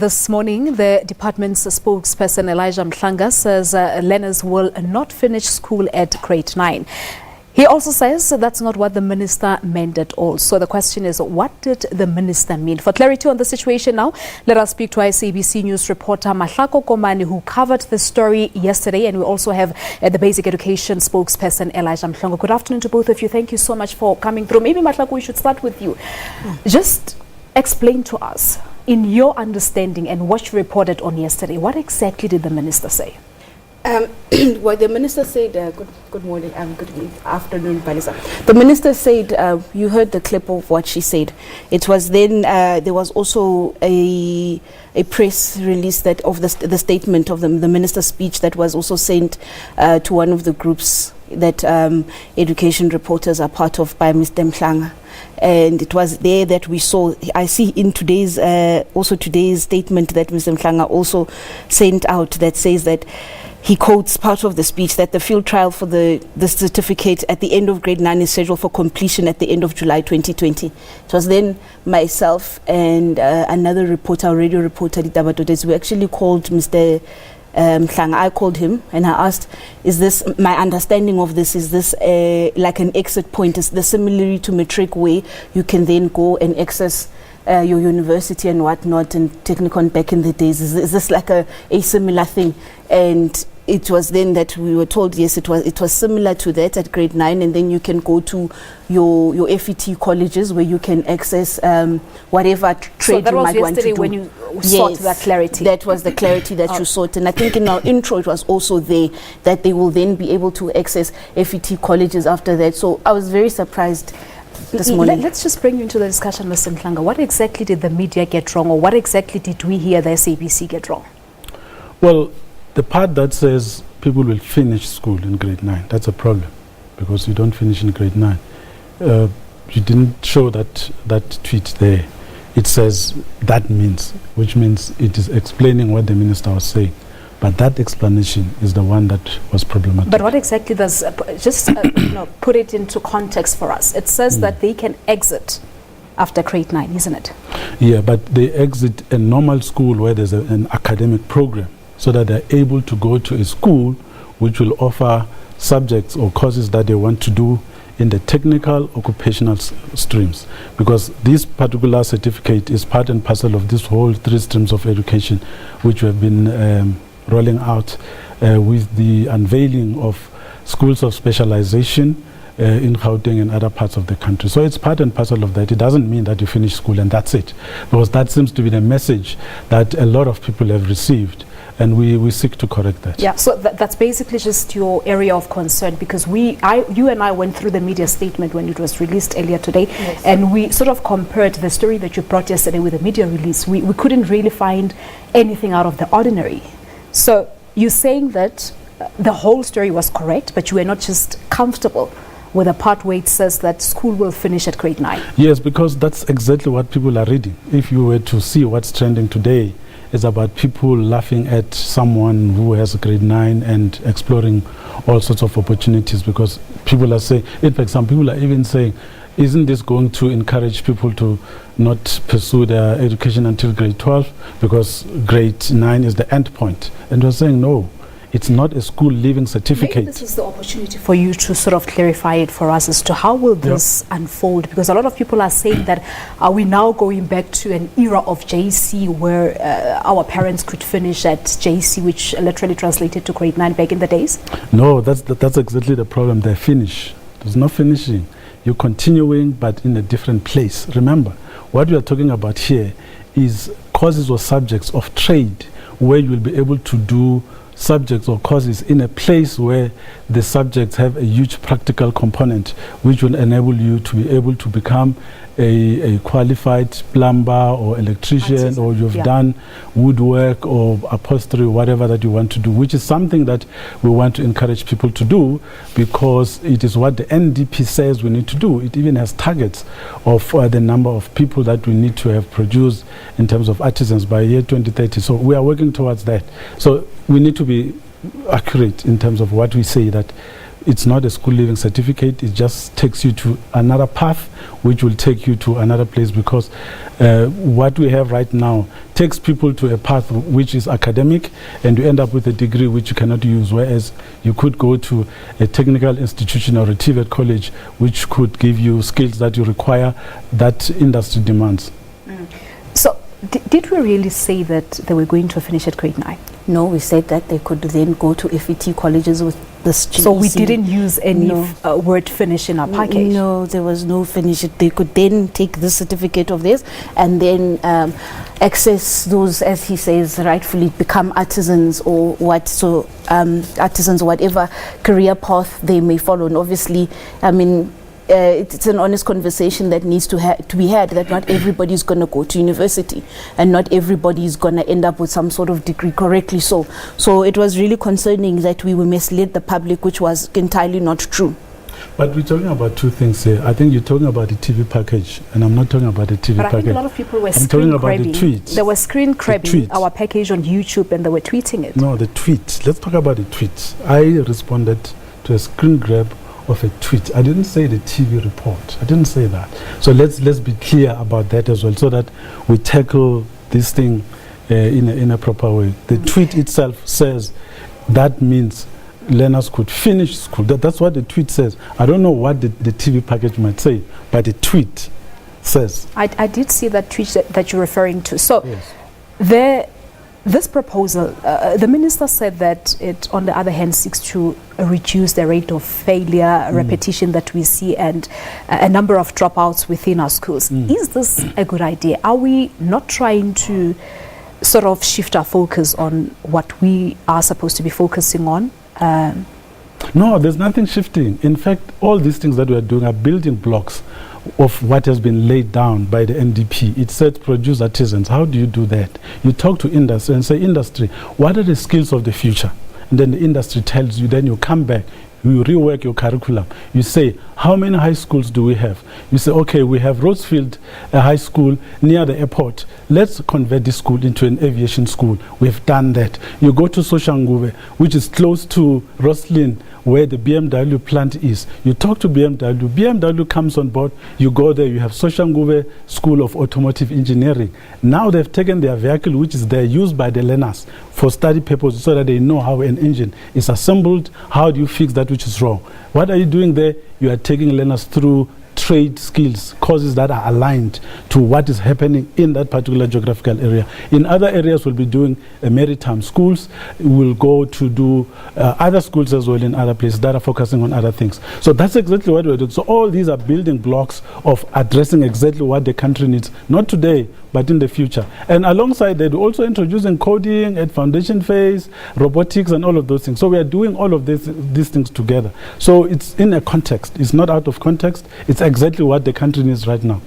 this morning, the department's spokesperson Elijah Mhlanga says learners will not finish school at grade 9. He also says that's not what the minister meant at all. So the question is, what did the minister mean? For clarity on the situation now, let us speak to SABC News reporter Mahlako Komani, who covered the story yesterday. And we also have the basic education spokesperson Elijah Mhlanga. Good afternoon to both of you. Thank you so much for coming through. Maybe Mahlako, we should start with you. Just explain to us, in your understanding and what you reported on yesterday, what exactly did the minister say? Well, the minister said, good morning, good afternoon, Palisa. The minister said, you heard the clip of what she said. It was then, there was also a press release that of the statement of the minister's speech that was also sent to one of the groups that education reporters are part of by Mr. Mhlanga. And it was there that we saw, I see in today's, also today's statement that Mr. Mhlanga also sent out that says that he quotes part of the speech that the field trial for the certificate at the end of grade 9 is scheduled for completion at the end of July 2020. It was then myself and another reporter, a radio reporter, we actually called Mr. Mhlanga. I called him and I asked, is this, my understanding of this, is this like an exit point? Is this similarly to matric where you can then go and access your university and whatnot, and Technicon back in the days? Is this like a similar thing? And it was then that we were told, yes, it was similar to that at grade 9, and then you can go to your FET colleges where you can access whatever trade you might want to do. So that was yesterday when you sought that clarity? That was the clarity that you sought. And I think in our intro it was also there that they will then be able to access FET colleges after that. So I was very surprised this morning. Let's just bring you into the discussion, Mr. Mhlanga. What exactly did the media get wrong, or what exactly did we hear the SABC get wrong? Well, the part that says people will finish school in grade 9, that's a problem, because you don't finish in grade 9. You didn't show that tweet there. It says that means, which means it is explaining what the minister was saying. But that explanation is the one that was problematic. But what exactly does, put it into context for us. It says that they can exit after grade 9, isn't it? Yeah, but they exit a normal school where there's an academic program, so that they're able to go to a school which will offer subjects or courses that they want to do in the technical occupational streams. Because this particular certificate is part and parcel of this whole 3 streams of education which we have been rolling out with the unveiling of schools of specialization in Gauteng and other parts of the country. So it's part and parcel of that. It doesn't mean that you finish school and that's it, because that seems to be the message that a lot of people have received, and we seek to correct that. Yeah, so that's basically just your area of concern, because you and I went through the media statement when it was released earlier today, yes, and we sort of compared the story that you brought yesterday with the media release. We couldn't really find anything out of the ordinary. So you're saying that the whole story was correct, but you were not just comfortable with the part where it says that school will finish at grade 9? Yes, because that's exactly what people are reading. If you were to see what's trending today, it's about people laughing at someone who has grade 9 and exploring all sorts of opportunities, because people are saying, in fact, some people are even saying, isn't this going to encourage people to not pursue their education until grade 12 because grade 9 is the end point? And we're saying, no, it's not a school leaving certificate. Maybe this is the opportunity for you to sort of clarify it for us as to how will this unfold, because a lot of people are saying that are we now going back to an era of JC where our parents could finish at JC, which literally translated to grade 9 back in the days? No, that's exactly the problem. They finish. There's no finishing. You're continuing, but in a different place. Remember, what we are talking about here is courses or subjects of trade, where you will be able to do subjects or courses in a place where the subjects have a huge practical component, which will enable you to be able to become a qualified plumber or electrician, or you've done woodwork or upholstery, whatever that you want to do, which is something that we want to encourage people to do, because it is what the NDP says we need to do. It even has targets of the number of people that we need to have produced in terms of artisans by year 2030. So we are working towards that. So we need to be accurate in terms of what we say, that It's not a school leaving certificate. It just takes you to another path, which will take you to another place, because what we have right now takes people to a path which is academic, and you end up with a degree which you cannot use, whereas you could go to a technical institution or a TVET college, which could give you skills that you require, that industry demands. So did we really say that they were going to finish at grade 9? No, we said that they could then go to FET colleges with this GEC. So we didn't use any word finish in our package? No, there was no finish. They could then take the certificate of this and then access those, as he says, rightfully become artisans or what, so artisans, whatever career path they may follow. And obviously, I mean, it's an honest conversation that needs to be had, that not everybody is going to go to university and not everybody is going to end up with some sort of degree, correctly so. So it was really concerning that we were misled the public, which was entirely not true. But we're talking about two things here. I think you're talking about the TV package, and I'm not talking about the TV package. But I think a lot of people were screen grabbing. They were screen grabbing our package on YouTube and they were tweeting it. No, the tweet. Let's talk about the tweet. I responded to a screen grab of a tweet. I didn't say the TV report. I didn't say that. So let's be clear about that as well, so that we tackle this thing in a proper way. The tweet itself says that means learners could finish school. That's what the tweet says. I don't know what the TV package might say, but the tweet says. I did see that tweet that you're referring to. So yes. This proposal, the minister said that it, on the other hand, seeks to reduce the rate of failure, repetition that we see, and a number of dropouts within our schools. Is this a good idea? Are we not trying to sort of shift our focus on what we are supposed to be focusing on? No, there's nothing shifting. In fact, all these things that we are doing are building blocks of what has been laid down by the NDP. It said produce artisans. How do you do that? You talk to industry and say, industry, what are the skills of the future? And then the industry tells you, then you come back, you rework your curriculum. You say, how many high schools do we have? You say, okay, we have Rosefield High School near the airport. Let's convert this school into an aviation school. We've done that. You go to Soshanguve, which is close to Roslyn, where the BMW plant is. You talk to BMW. BMW comes on board. You go there. You have Soshanguve School of Automotive Engineering. Now they've taken their vehicle, which is there, used by the learners for study purposes, so that they know how an engine is assembled. How do you fix that which is wrong? What are you doing there? You are taking learners through trade skills, courses that are aligned to what is happening in that particular geographical area. In other areas, we'll be doing maritime schools. We'll go to do other schools as well in other places that are focusing on other things. So that's exactly what we're doing. So all these are building blocks of addressing exactly what the country needs, not today, but in the future. And alongside that, we're also introducing coding at foundation phase, robotics, and all of those things. So we are doing all of these things together. So it's in a context. It's not out of context. It's exactly what the country needs right now.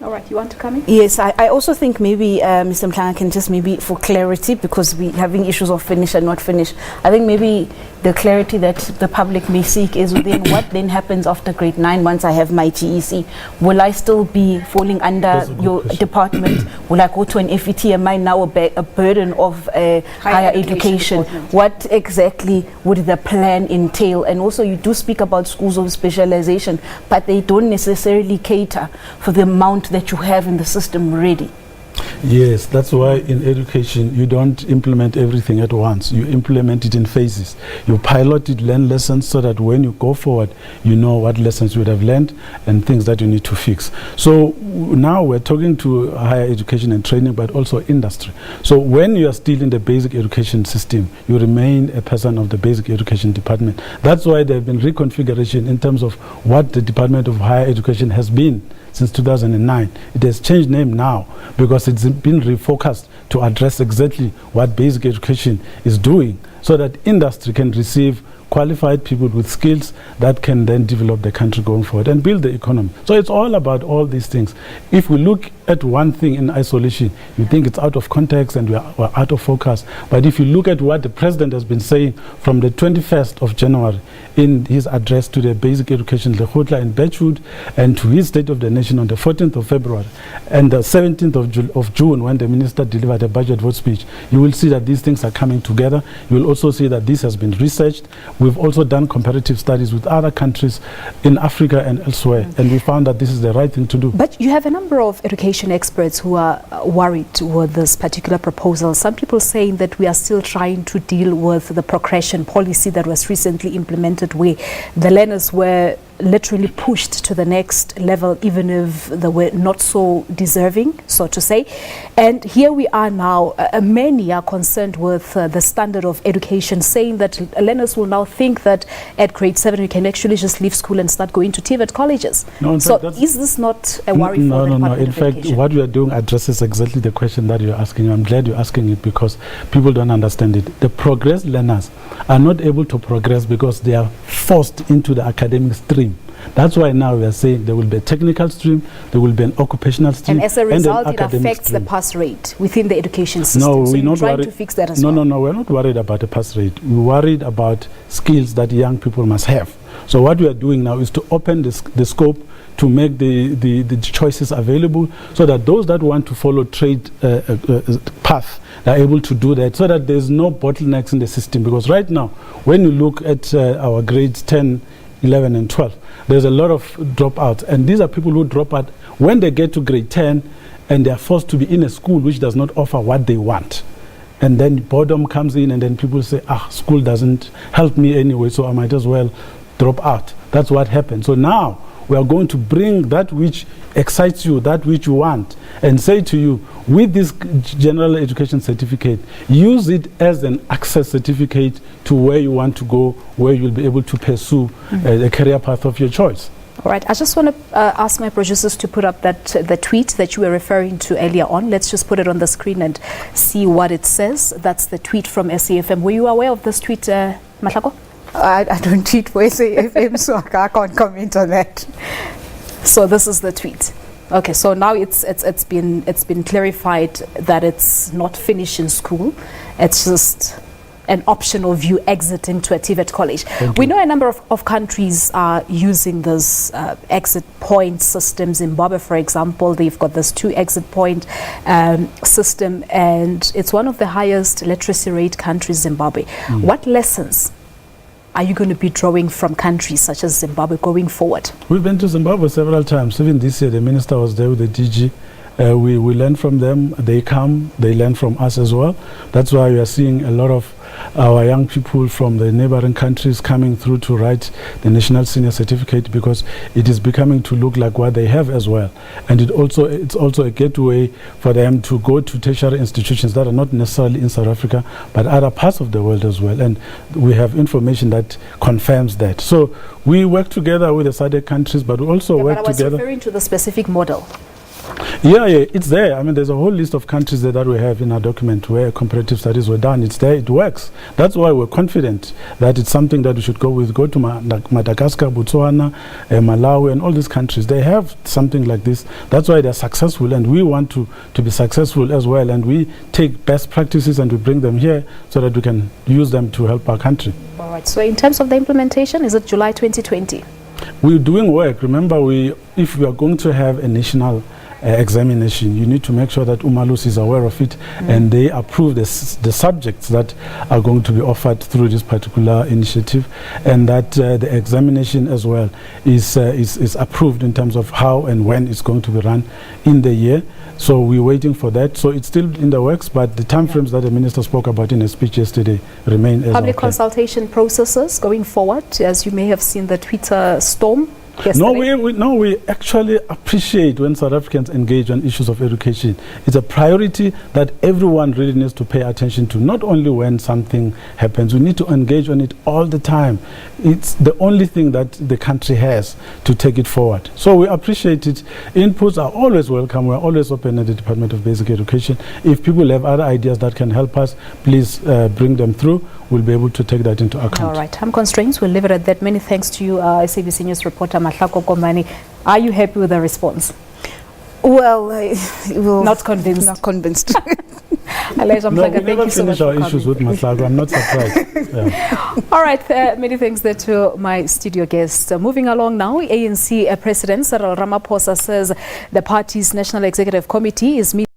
All right, you want to come in? Yes, I also think maybe Mr. Mhlanga can just maybe, for clarity, because we're having issues of finish and not finish, I think maybe the clarity that the public may seek is within what then happens after grade 9 once I have my GEC. Will I still be falling under your department? Will I go to an FET? Am I now a burden of higher education? What exactly would the plan entail? And also you do speak about schools of specialization, but they don't necessarily cater for the amount that you have in the system already. Yes, that's why in education you don't implement everything at once. You implement it in phases. You pilot it, learn lessons, so that when you go forward, you know what lessons you would have learned and things that you need to fix. So now we're talking to higher education and training, but also industry. So when you are still in the basic education system, you remain a person of the basic education department. That's why there have been reconfiguration in terms of what the Department of Higher Education has been since 2009. It has changed name now because it's been refocused to address exactly what basic education is doing, so that industry can receive qualified people with skills that can then develop the country going forward and build the economy. So it's all about all these things. If we look at one thing in isolation, you think it's out of context and we're out of focus. But if you look at what the president has been saying from the 21st of January in his address to the basic education Lekgotla in Birchwood, and to his State of the Nation on the 14th of February and the 17th of June when the minister delivered a budget vote speech, you will see that these things are coming together. You will also see that this has been researched. we've also done comparative studies with other countries in Africa and elsewhere, and we found that this is the right thing to do. But you have a number of education experts who are worried with this particular proposal. Some people saying that we are still trying to deal with the progression policy that was recently implemented, where the learners were literally pushed to the next level, even if they were not so deserving, so to say. And here we are now. Many are concerned with the standard of education, saying that learners will now think that at grade 7 you can actually just leave school and start going to TVET colleges. No, so is this not a worry for the Department In of fact, Education? what we are doing addresses exactly the question that you're asking. I'm glad you're asking it, because people don't understand it. The progress learners are not able to progress because they are forced into the academic stream. That's why now we are saying there will be a technical stream, there will be an occupational stream, and as a result, it academic affects stream. the pass rate within the education system. No, so we're you're not trying worried. to fix that as well. No, we're not worried about the pass rate. We're worried about skills that young people must have. So what we are doing now is to open the scope to make the choices available, so that those that want to follow trade path are able to do that, so that there's no bottlenecks in the system. Because right now, when you look at our grades 10, 11 and 12, there's a lot of dropouts, and these are people who drop out when they get to grade 10 and they are forced to be in a school which does not offer what they want. And then boredom comes in, and then people say, school doesn't help me anyway, so I might as well drop out. That's what happens. So now we are going to bring that which excites you, that which you want, and say to you, with this general education certificate, use it as an access certificate to where you want to go, where you'll be able to pursue the career path of your choice. All right, I just want to ask my producers to put up the tweet that you were referring to earlier on. Let's just put it on the screen and see what it says. That's the tweet from SAFM. Were you aware of this tweet, Mahlako? I don't tweet for SAFM, so I can't comment on that. So this is the tweet. Okay, so now it's been clarified that it's not finishing school. It's just an option of you exiting to a TVET college. We know a number of countries are using this exit point system. Zimbabwe, for example, they've got this 2 exit point system, and it's one of the highest literacy rate countries, Zimbabwe. What lessons are you going to be drawing from countries such as Zimbabwe going forward? We've been to Zimbabwe several times. Even this year, the minister was there with the DG. We learn from them. They come, they learn from us as well. That's why we are seeing a lot of our young people from the neighboring countries coming through to write the National Senior Certificate, because it is becoming to look like what they have as well. And it's also a gateway for them to go to tertiary institutions that are not necessarily in South Africa, but other parts of the world as well. And we have information that confirms that. So we work together with the SADC countries, but we also work but I was together. referring to the specific model. Yeah, it's there. I mean, there's a whole list of countries that we have in our document where comparative studies were done. It's there, it works. That's why we're confident that it's something that we should go with. Go to Madagascar, Botswana, Malawi, and all these countries. They have something like this. That's why they're successful, and we want to be successful as well. And we take best practices and we bring them here so that we can use them to help our country. All right, so in terms of the implementation, is it July 2020? We're doing work. Remember, if we are going to have a national examination, you need to make sure that Umalus is aware of it and they approve the subjects that are going to be offered through this particular initiative, and that the examination as well is approved in terms of how and when it's going to be run in the year. So we're waiting for that. So it's still in the works, but the timeframes that the minister spoke about in his speech yesterday remain as Public okay. consultation processes going forward, as you may have seen the Twitter storm yesterday. No, we actually appreciate when South Africans engage on issues of education. It's a priority that everyone really needs to pay attention to, not only when something happens. We need to engage on it all the time. It's the only thing that the country has to take it forward. So we appreciate it. Inputs are always welcome. We're always open at the Department of Basic Education. If people have other ideas that can help us, please bring them through. We'll be able to take that into account. All right, time constraints, we'll leave it at that. Many thanks to you, SABC News reporter Mahlako Komani. Are you happy with the response? Well, not convinced. Not convinced. No, we never finish our issues with Mahlako. I'm not surprised. Yeah. All right, many thanks there to my studio guests. Moving along now, ANC President Cyril Ramaphosa says the party's National Executive Committee is meeting